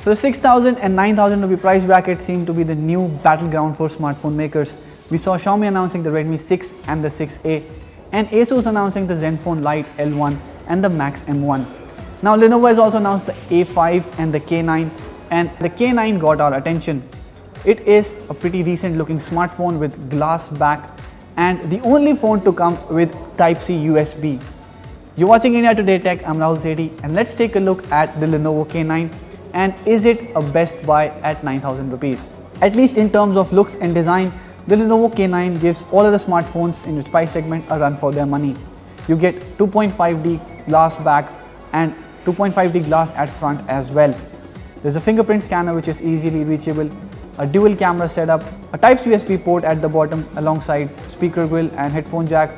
So the 6,000 and 9,000 rupee price bracket seem to be the new battleground for smartphone makers. We saw Xiaomi announcing the Redmi 6 and the 6A, and Asus announcing the Zenfone Lite L1 and the Max M1. Now Lenovo has also announced the A5 and the K9, and the K9 got our attention. It is a pretty decent looking smartphone with glass back and the only phone to come with Type-C USB. You're watching India Today Tech, I'm Rahul Sethi, and let's take a look at the Lenovo K9 and is it a best buy at 9,000 rupees. At least in terms of looks and design, the Lenovo K9 gives all of the smartphones in its price segment a run for their money. You get 2.5D glass back and 2.5D glass at front as well. There's a fingerprint scanner which is easily reachable, a dual camera setup, a Type-C USB port at the bottom alongside speaker grill and headphone jack,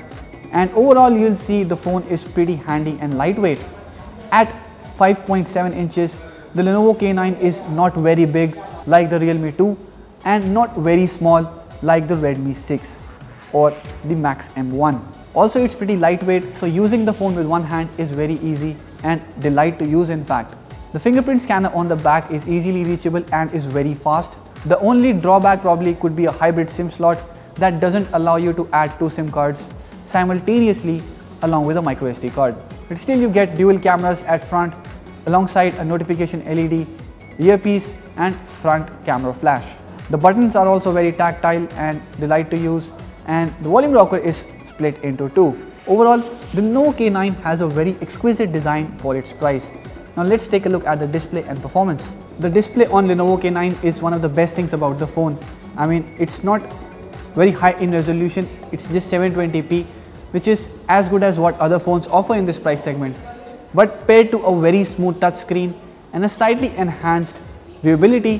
and overall you'll see the phone is pretty handy and lightweight. At 5.7 inches, the Lenovo K9 is not very big like the Realme 2 and not very small like the Redmi 6 or the Max M1. Also, it's pretty lightweight, so using the phone with one hand is very easy and delight to use in fact. The fingerprint scanner on the back is easily reachable and is very fast. The only drawback probably could be a hybrid SIM slot that doesn't allow you to add two SIM cards simultaneously along with a microSD card. But still you get dual cameras at front alongside a notification LED, earpiece and front camera flash. The buttons are also very tactile and delight to use, and the volume rocker is split into two. Overall, the Lenovo K9 has a very exquisite design for its price. Now let's take a look at the display and performance. The display on Lenovo K9 is one of the best things about the phone. I mean, it's not very high in resolution, it's just 720p, which is as good as what other phones offer in this price segment. But paired to a very smooth touchscreen and a slightly enhanced viewability,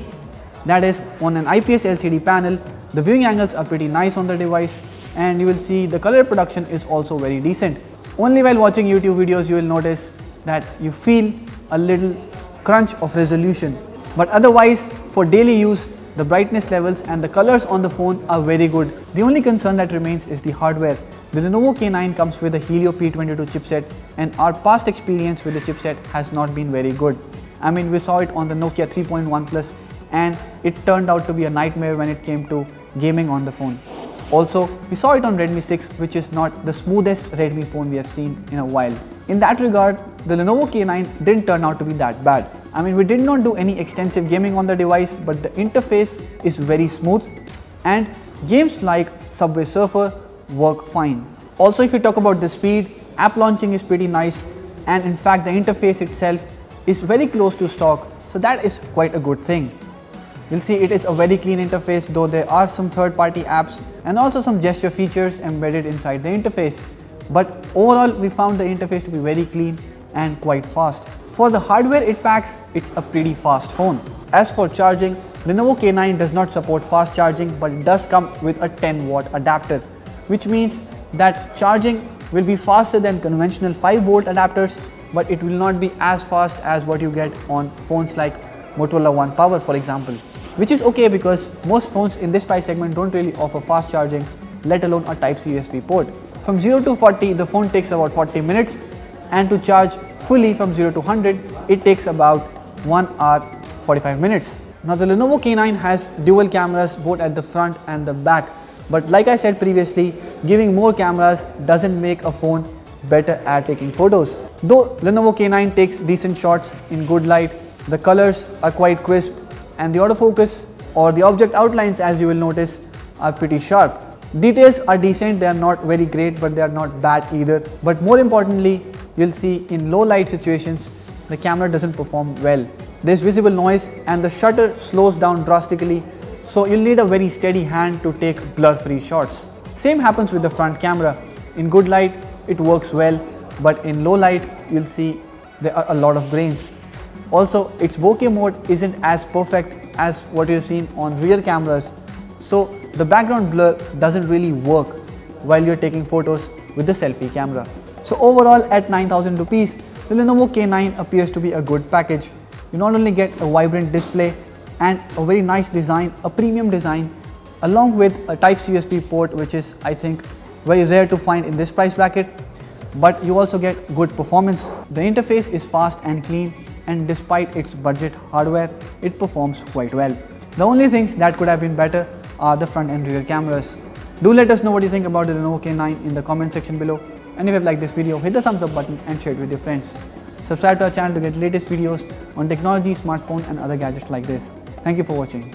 that is on an IPS LCD panel, the viewing angles are pretty nice on the device, and you will see the color production is also very decent. Only while watching YouTube videos you will notice that you feel a little crunch of resolution, but otherwise for daily use the brightness levels and the colors on the phone are very good. The only concern that remains is the hardware. The Lenovo K9 comes with a Helio P22 chipset, and our past experience with the chipset has not been very good. I mean, we saw it on the Nokia 3.1 Plus and it turned out to be a nightmare when it came to gaming on the phone. Also, we saw it on Redmi 6, which is not the smoothest Redmi phone we have seen in a while. In that regard, the Lenovo K9 didn't turn out to be that bad. I mean, we did not do any extensive gaming on the device, but the interface is very smooth and games like Subway Surfer work fine. Also, if you talk about the speed, app launching is pretty nice, and in fact the interface itself is very close to stock, so that is quite a good thing. You'll see it is a very clean interface, though there are some third-party apps and also some gesture features embedded inside the interface. But overall we found the interface to be very clean and quite fast. For the hardware it packs, it's a pretty fast phone. As for charging, Lenovo K9 does not support fast charging, but it does come with a 10-watt adapter, which means that charging will be faster than conventional 5-volt adapters, but it will not be as fast as what you get on phones like Motorola One Power, for example. Which is okay because most phones in this price segment don't really offer fast charging, let alone a Type-C USB port. From 0 to 40, the phone takes about 40 minutes, and to charge fully from 0 to 100, it takes about 1 hour 45 minutes. Now the Lenovo K9 has dual cameras both at the front and the back, but like I said previously, giving more cameras doesn't make a phone better at taking photos. Though Lenovo K9 takes decent shots in good light, the colors are quite crisp, and the autofocus or the object outlines, as you will notice, are pretty sharp. Details are decent, they are not very great, but they are not bad either. But more importantly, you'll see in low light situations, the camera doesn't perform well. There's visible noise and the shutter slows down drastically, so you'll need a very steady hand to take blur-free shots. Same happens with the front camera. In good light, it works well, but in low light, you'll see there are a lot of grains. Also, its bokeh mode isn't as perfect as what you've seen on rear cameras, so the background blur doesn't really work while you're taking photos with the selfie camera. So overall, at 9,000 rupees, the Lenovo K9 appears to be a good package. You not only get a vibrant display and a very nice design, a premium design, along with a Type-C USB port, which is, I think, very rare to find in this price bracket, but you also get good performance. The interface is fast and clean, and despite its budget hardware, it performs quite well. The only things that could have been better are the front and rear cameras. Do let us know what you think about the Lenovo K9 in the comment section below, and if you have liked this video, hit the thumbs up button and share it with your friends. Subscribe to our channel to get latest videos on technology, smartphone and other gadgets like this. Thank you for watching.